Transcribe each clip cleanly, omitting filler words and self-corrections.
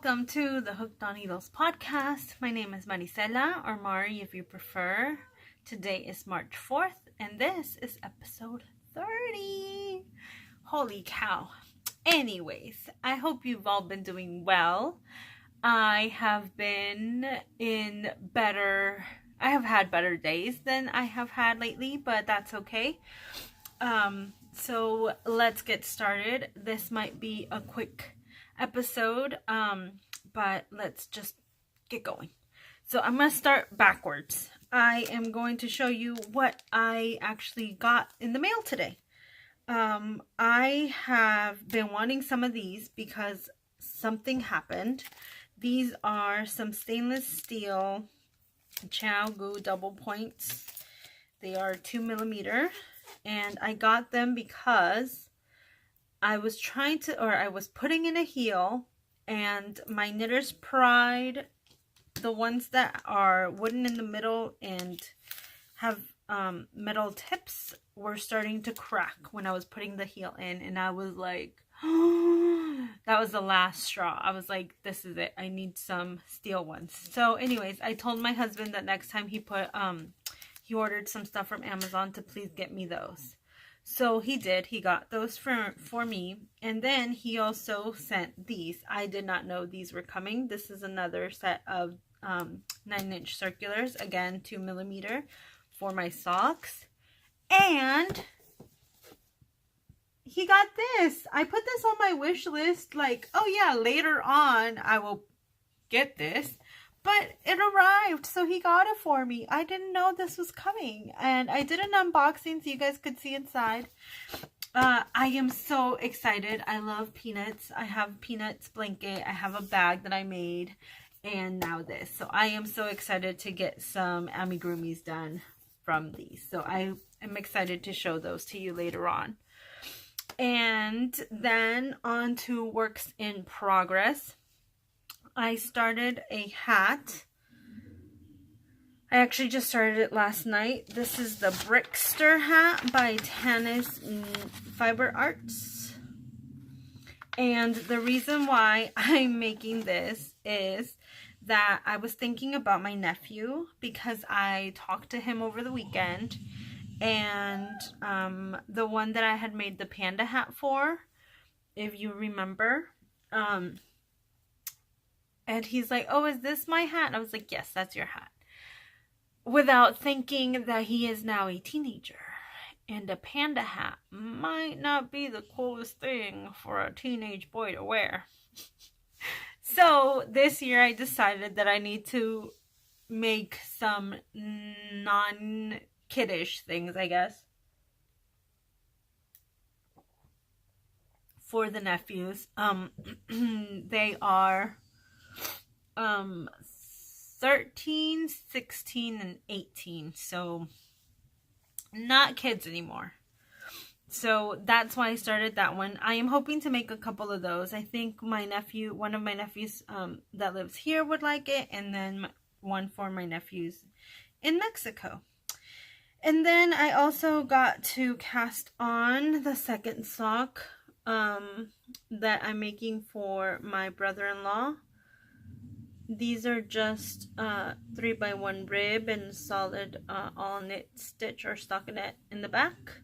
Welcome to the Hooked on Needles podcast. My name is Maricela, or Mari if you prefer. Today is March 4th, and this is episode 30. Holy cow. Anyways, I hope you've all been doing well. I have had better days than I have had lately, but that's okay. So let's get started. This might be a quick episode, but let's just get going. So I'm going to start backwards. I am going to show you what I actually got in the mail today. I have been wanting some of these because something happened. These are some stainless steel ChiaoGoo double points. They are 2mm, and I got them because I was putting in a heel, and my Knitter's Pride, the ones that are wooden in the middle and have metal tips, were starting to crack when I was putting the heel in, and I was like, that was the last straw. I was like, this is it. I need some steel ones. So anyways, I told my husband that next time he ordered some stuff from Amazon to please get me those. So he did. He got those for me. And then he also sent these. I did not know these were coming. This is another set of 9-inch circulars. Again, 2mm for my socks. And he got this. I put this on my wish list. Like, oh yeah, later on I will get this. But it arrived, so he got it for me. I didn't know this was coming. And I did an unboxing so you guys could see inside. I am so excited. I love Peanuts. I have Peanuts blanket. I have a bag that I made. And now this. So I am so excited to get some amigurumis done from these. So I am excited to show those to you later on. And then on to works in progress. I started a hat. I actually just started it last night. This is the Brickster hat by Tanis Fiber Arts. And the reason why I'm making this is that I was thinking about my nephew because I talked to him over the weekend. And the one that I had made the panda hat for, if you remember, and he's like, oh, is this my hat? And I was like, yes, that's your hat. Without thinking that he is now a teenager. And a panda hat might not be the coolest thing for a teenage boy to wear. So this year I decided that I need to make some non-kiddish things, I guess, for the nephews. They are 13, 16, and 18, so not kids anymore. So that's why I started that one. I am hoping to make a couple of those. I think one of my nephews that lives here would like it, and then one for my nephews in Mexico. And then I also got to cast on the second sock that I'm making for my brother-in-law. These are just 3x1 rib and solid all knit stitch or stockinette in the back.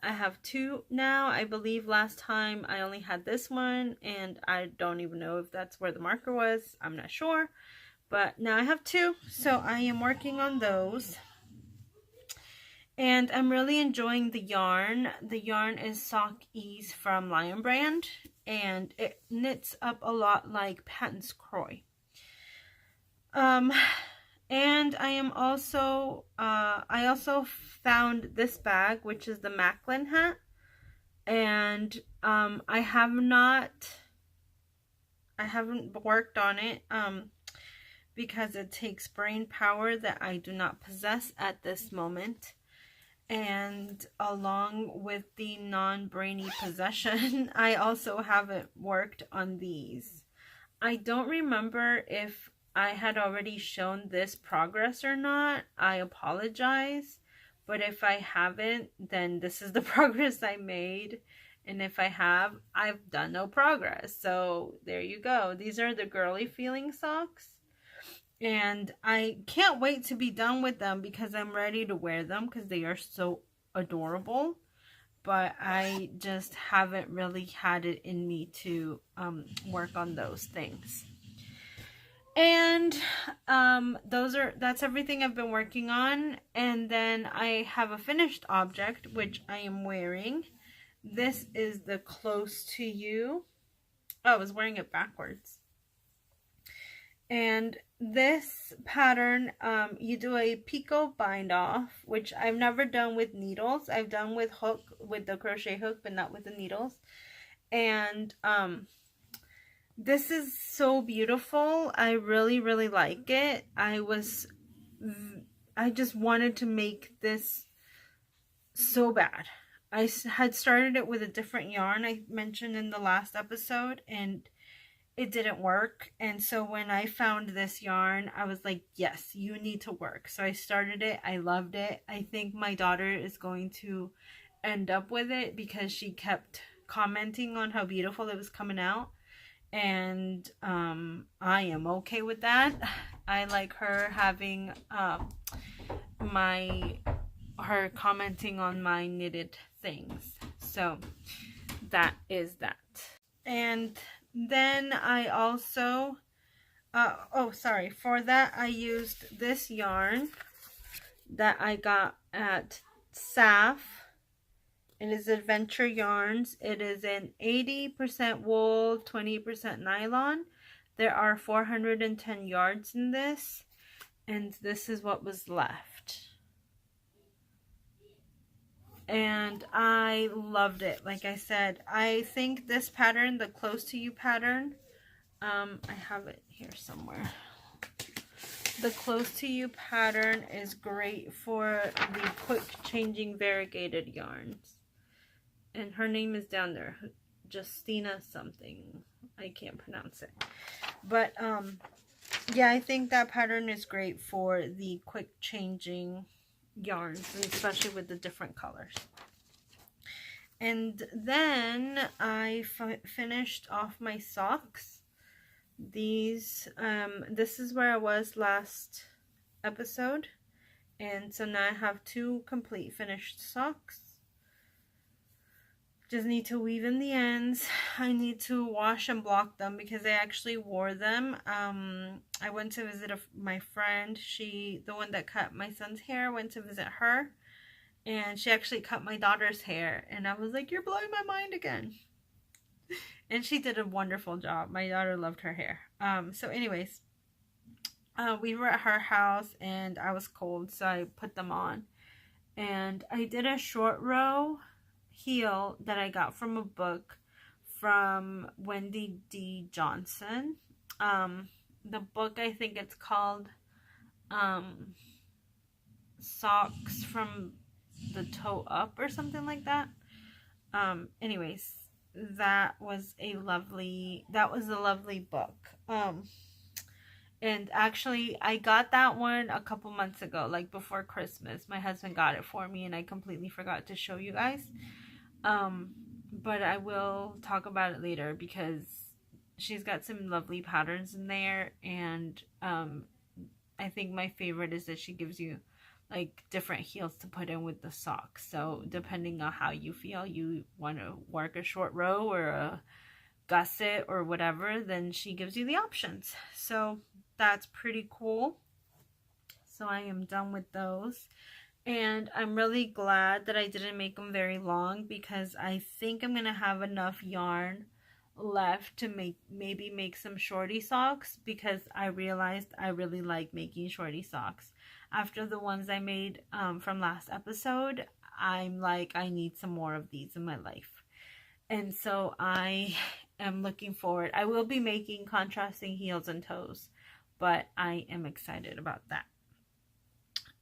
I have two now. I believe last time I only had this one, and I don't even know if that's where the marker was. I'm not sure, but now I have two, so I am working on those. And I'm really enjoying the yarn. The yarn is Sock Ease from Lion Brand, and it knits up a lot like Patons Kroy. And I am also, I also found this bag, which is the Macklin hat, and I haven't worked on it, because it takes brain power that I do not possess at this moment. And along with the non-brainy possession, I also haven't worked on these. I don't remember if I had already shown this progress or not. I apologize. But if I haven't, then this is the progress I made. And if I have, I've done no progress. So there you go. These are the girly feeling socks. And I can't wait to be done with them because I'm ready to wear them because they are so adorable. But I just haven't really had it in me to work on those things. And that's everything I've been working on. And then I have a finished object, which I am wearing. This is the Close to You. Oh, I was wearing it backwards. And this pattern, you do a picot bind off, which I've never done with needles. I've done with the crochet hook, but not with the needles. And this is so beautiful. I really, really like it. I just wanted to make this so bad. I had started it with a different yarn I mentioned in the last episode, and it didn't work. And so when I found this yarn, I was like, yes, you need to work. So I started it. I loved it. I think my daughter is going to end up with it because she kept commenting on how beautiful it was coming out. And I am okay with that. I like her having her commenting on my knitted things. So that is that. And then I also for that I used this yarn that I got at SAF. It is Adventure Yarns. It is an 80% wool, 20% nylon. There are 410 yards in this, and this is what was left. And I loved it. Like I said, I think this pattern, the Close to You pattern, I have it here somewhere. The Close to You pattern is great for the quick changing variegated yarns. And her name is down there, Justina something. I can't pronounce it. But yeah, I think that pattern is great for the quick changing yarns, especially with the different colors. And then I finished off my socks. These this is where I was last episode, and so now I have 2 complete finished socks. Just need to weave in the ends. I need to wash and block them because I actually wore them. I went to visit my friend. The one that cut my son's hair, went to visit her. And she actually cut my daughter's hair. And I was like, you're blowing my mind again. And she did a wonderful job. My daughter loved her hair. So anyways, we were at her house and I was cold, so I put them on. And I did a short row heel that I got from a book from Wendy D. Johnson. The book, I think it's called Socks from the Toe Up or something like that. Anyways, that was a lovely book. And actually, I got that one a couple months ago, like before Christmas. My husband got it for me, and I completely forgot to show you guys. But I will talk about it later because she's got some lovely patterns in there. And I think my favorite is that she gives you like different heels to put in with the socks. So depending on how you feel, you want to work a short row or a gusset or whatever, then she gives you the options. So that's pretty cool. So I am done with those. And I'm really glad that I didn't make them very long because I think I'm going to have enough yarn left to maybe make some shorty socks, because I realized I really like making shorty socks. After the ones I made from last episode, I'm like, I need some more of these in my life. And so I am looking forward. I will be making contrasting heels and toes, but I am excited about that.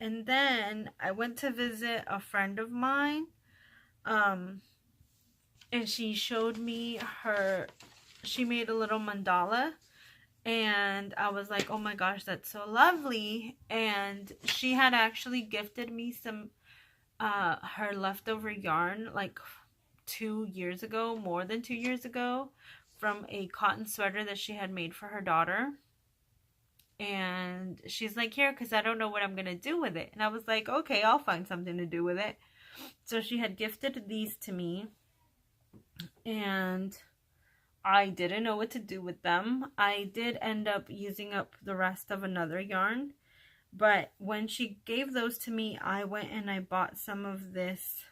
And then I went to visit a friend of mine, and she showed me she made a little mandala, and I was like, oh my gosh, that's so lovely. And she had actually gifted me some her leftover yarn like 2 years ago, more than 2 years ago, from a cotton sweater that she had made for her daughter. And she's like, here, because I don't know what I'm going to do with it. And I was like, okay, I'll find something to do with it. So she had gifted these to me. And I didn't know what to do with them. I did end up using up the rest of another yarn. But when she gave those to me, I went and I bought some of this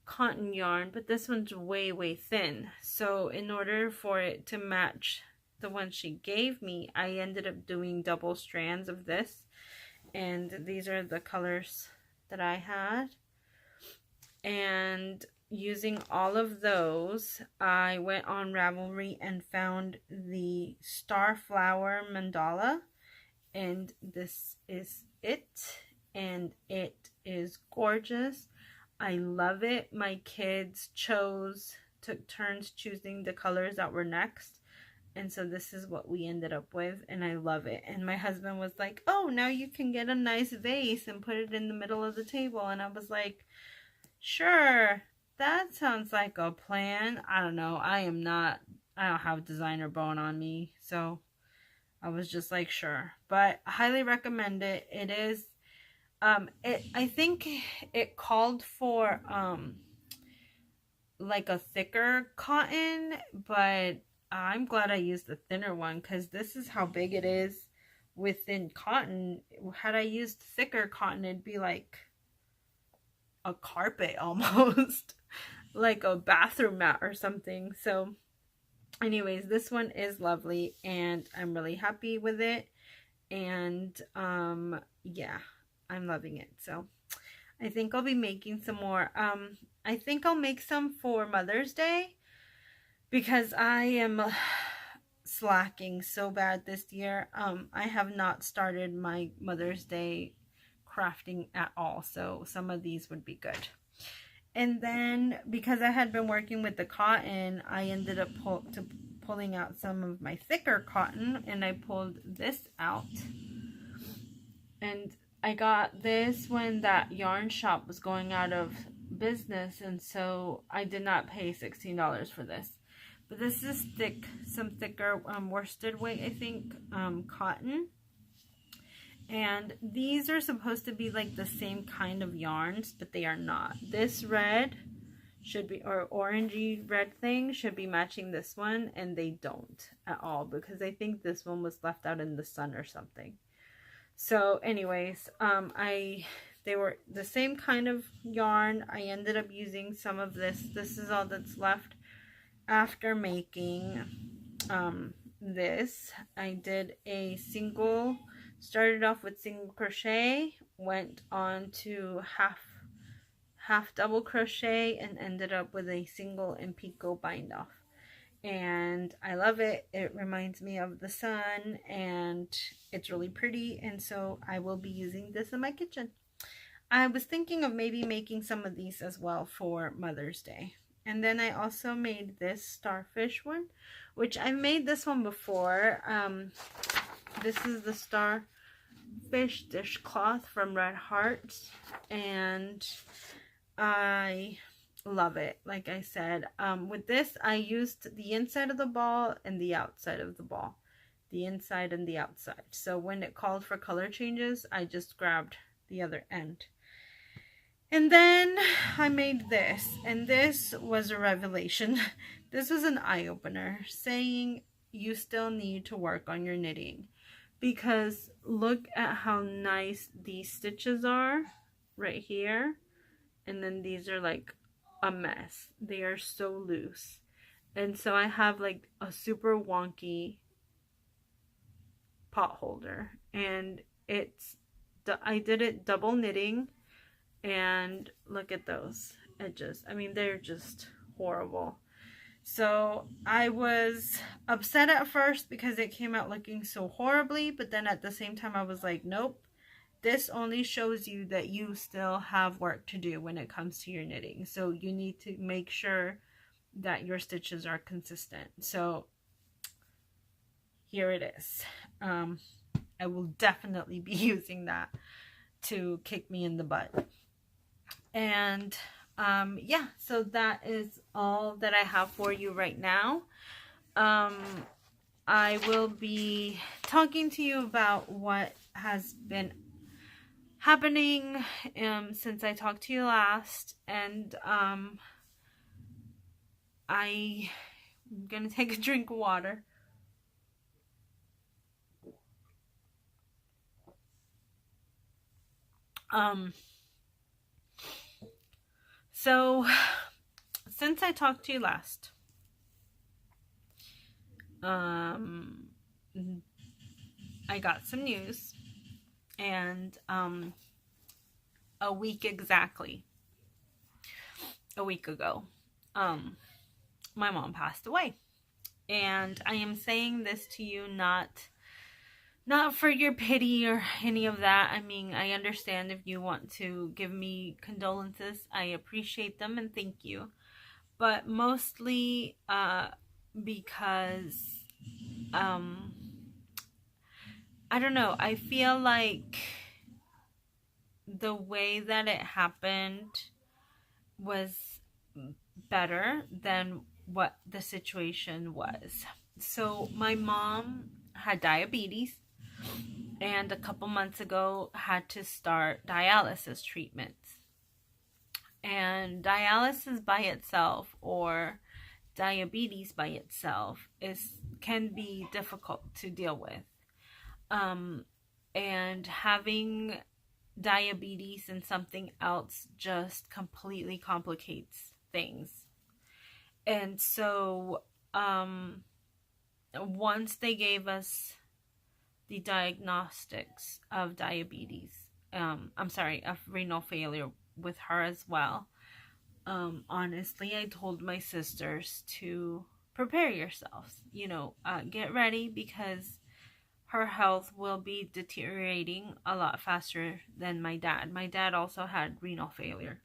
cotton yarn. But this one's way, way thin. So in order for it to match the one she gave me, I ended up doing double strands of this. And these are the colors that I had. And using all of those, I went on Ravelry and found the Starflower Mandala, and this is it, and it is gorgeous. I love it. My kids took turns choosing the colors that were next, and so this is what we ended up with, and I love it. And my husband was like, oh, now you can get a nice vase and put it in the middle of the table, and I was like, sure, that sounds like a plan. I don't know. I don't have designer bone on me. So I was just like, sure. But I highly recommend it. It is, I think it called for, like a thicker cotton, but I'm glad I used the thinner one because this is how big it is within cotton. Had I used thicker cotton, it'd be like a carpet almost. Like a bathroom mat or something. So anyways, this one is lovely and I'm really happy with it. And yeah, I'm loving it. So I think I'll be making some more. I think I'll make some for Mother's Day because I am slacking so bad this year. I have not started my Mother's Day crafting at all, so some of these would be good. And then because I had been working with the cotton, I ended up pulling out some of my thicker cotton, and I pulled this out. And I got this when that yarn shop was going out of business, and so I did not pay $16 for this. But this is thick, some thicker worsted weight, I think, cotton. And these are supposed to be like the same kind of yarns, but they are not. This red should be, or orangey red thing should be matching this one, and they don't at all because I think this one was left out in the sun or something. So anyways, they were the same kind of yarn. I ended up using some of this. This is all that's left after making this. I did a single. Started off with single crochet, went on to half double crochet, and ended up with a single and picot bind off. And I love it. It reminds me of the sun, and it's really pretty, and so I will be using this in my kitchen. I was thinking of maybe making some of these as well for Mother's Day. And then I also made this starfish one, which I've made this one before. This is the starfish dishcloth from Red Hearts, and I love it. Like I said, with this I used the inside of the ball and the outside of the ball, the inside and the outside. So when it called for color changes, I just grabbed the other end. And then I made this, and this was a revelation. This was an eye-opener, saying you still need to work on your knitting. Because look at how nice these stitches are right here. And then these are like a mess. They are so loose. And so I have like a super wonky pot holder. And I did it double knitting. And look at those edges. I mean, they're just horrible. So I was upset at first because it came out looking so horribly, but then at the same time I was like, nope, this only shows you that you still have work to do when it comes to your knitting. So you need to make sure that your stitches are consistent. So here it is. I will definitely be using that to kick me in the butt. And yeah, so that is all that I have for you right now. I will be talking to you about what has been happening since I talked to you last, and I'm gonna take a drink of water. So since I talked to you last, I got some news, and a week ago, my mom passed away. And I am saying this to you not for your pity or any of that. I mean, I understand if you want to give me condolences. I appreciate them and thank you. But mostly because I don't know, I feel like the way that it happened was better than what the situation was. So my mom had diabetes, and a couple months ago had to start dialysis treatments. And dialysis by itself, or diabetes by itself, can be difficult to deal with. And having diabetes and something else just completely complicates things. And so once they gave us the diagnostics of diabetes, of renal failure with her as well, honestly, I told my sisters to prepare yourselves, get ready, because her health will be deteriorating a lot faster than my dad. My dad also had renal failure.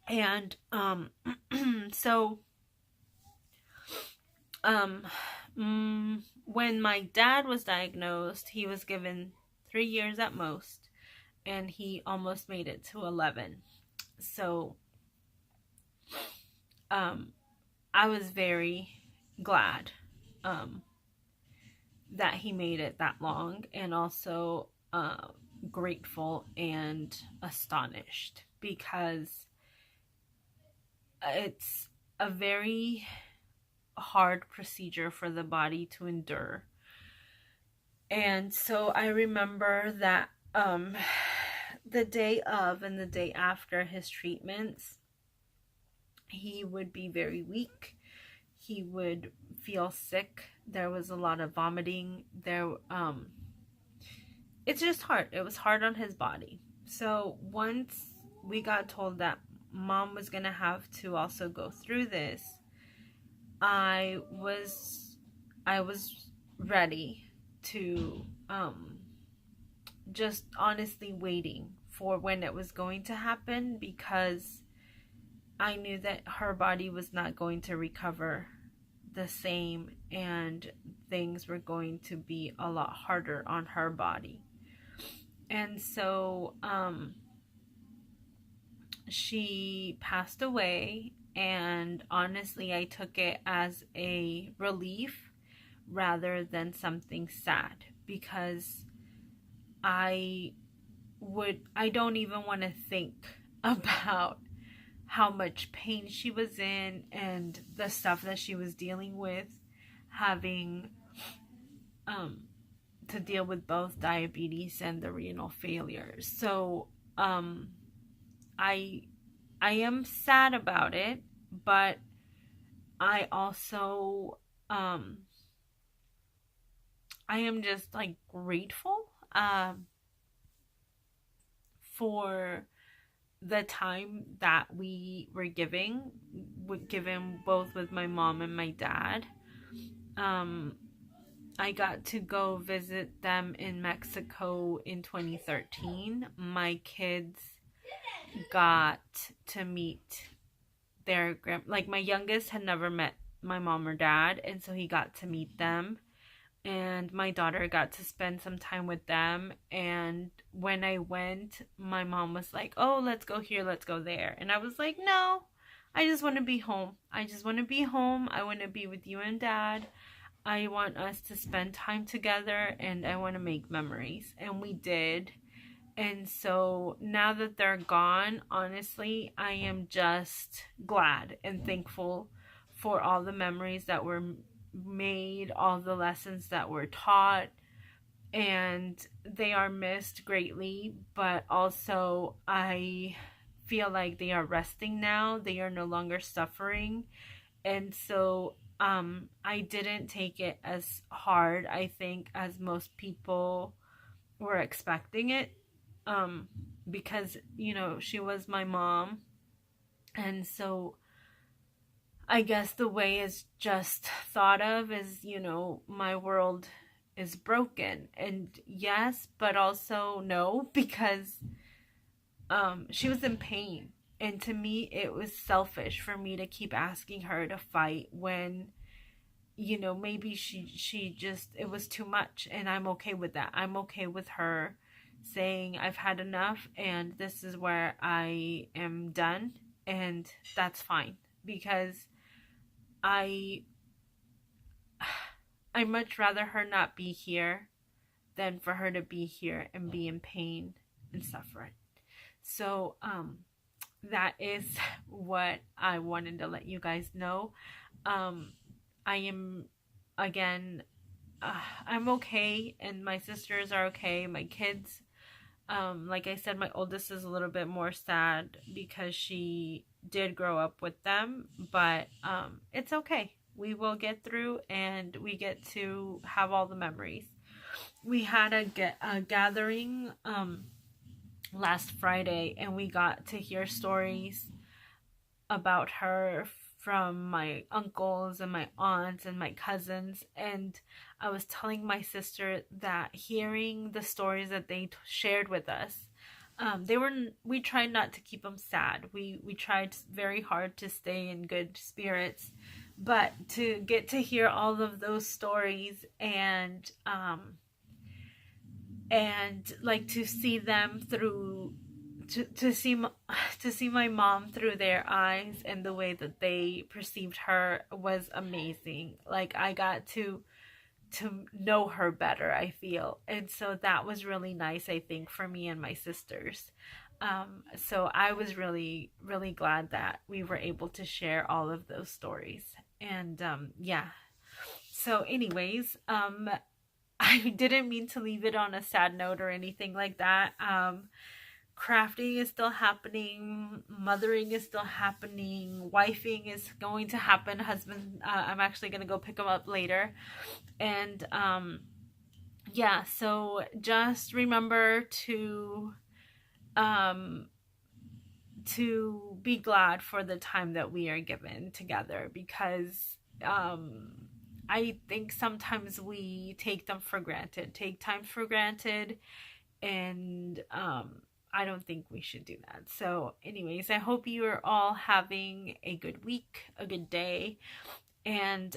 And so when my dad was diagnosed, he was given 3 years at most, and he almost made it to 11. So I was very glad that he made it that long, and also grateful and astonished, because it's a very hard procedure for the body to endure. And so I remember that the day of and the day after his treatments, he would be very weak. He would feel sick. There was a lot of vomiting. It's just hard. It was hard on his body. So once we got told that mom was going to have to also go through this, I was ready to just honestly waiting for when it was going to happen, because I knew that her body was not going to recover the same, and things were going to be a lot harder on her body. And so she passed away, and honestly, I took it as a relief rather than something sad, because I don't even want to think about how much pain she was in and the stuff that she was dealing with, having to deal with both diabetes and the renal failure. So I am sad about it, but I also I am just like grateful for the time that we were given both with my mom and my dad. I got to go visit them in Mexico in 2013. My kids got to meet their my youngest had never met my mom or dad, and so he got to meet them. and my daughter got to spend some time with them. And when I went, my mom was like, oh, let's go here, let's go there. And I was like, no, I just want to be home. I just want to be home. I want to be with you and Dad. I want us to spend time together, and I want to make memories. And we did. And so now that they're gone, honestly, I am just glad and thankful for all the memories that were made, all the lessons that were taught, and they are missed greatly. But also, I feel like they are resting now. They are no longer suffering. And so I didn't take it as hard, I think, as most people were expecting it, because, you know, she was my mom. And so I guess the way it's just thought of is, you know, my world is broken. And yes, but also no, because she was in pain. And to me, it was selfish for me to keep asking her to fight when, you know, maybe she just, it was too much. And I'm okay with that. I'm okay with her saying, I've had enough and this is where I am done. And that's fine, because I much rather her not be here than for her to be here and be in pain and suffering. So that is what I wanted to let you guys know. I am, again, I'm okay, and my sisters are okay. My kids, like I said, my oldest is a little bit more sad because she did grow up with them, but it's okay. We will get through, and we get to have all the memories. We had a gathering last Friday, and we got to hear stories about her from my uncles and my aunts and my cousins. And I was telling my sister that hearing the stories that they shared with us, we tried not to keep them sad. We tried very hard to stay in good spirits, but to get to hear all of those stories and like to see them through, to see my mom through their eyes, and the way that they perceived her was amazing. Like, I got to know her better, I feel. And so that was really nice, I think, for me and my sisters. So I was really, really glad that we were able to share all of those stories. And yeah. So anyways, I didn't mean to leave it on a sad note or anything like that. Crafting is still happening, mothering is still happening, wifing is going to happen, husband, I'm actually going to go pick him up later. And yeah, so just remember to be glad for the time that we are given together, because I think sometimes we take time for granted, and I don't think we should do that. So anyways, I hope you are all having a good week, a good day, and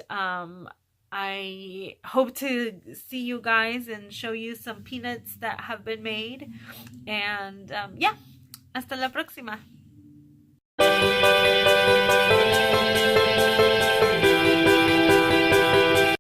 I hope to see you guys and show you some peanuts that have been made. And yeah, hasta la próxima.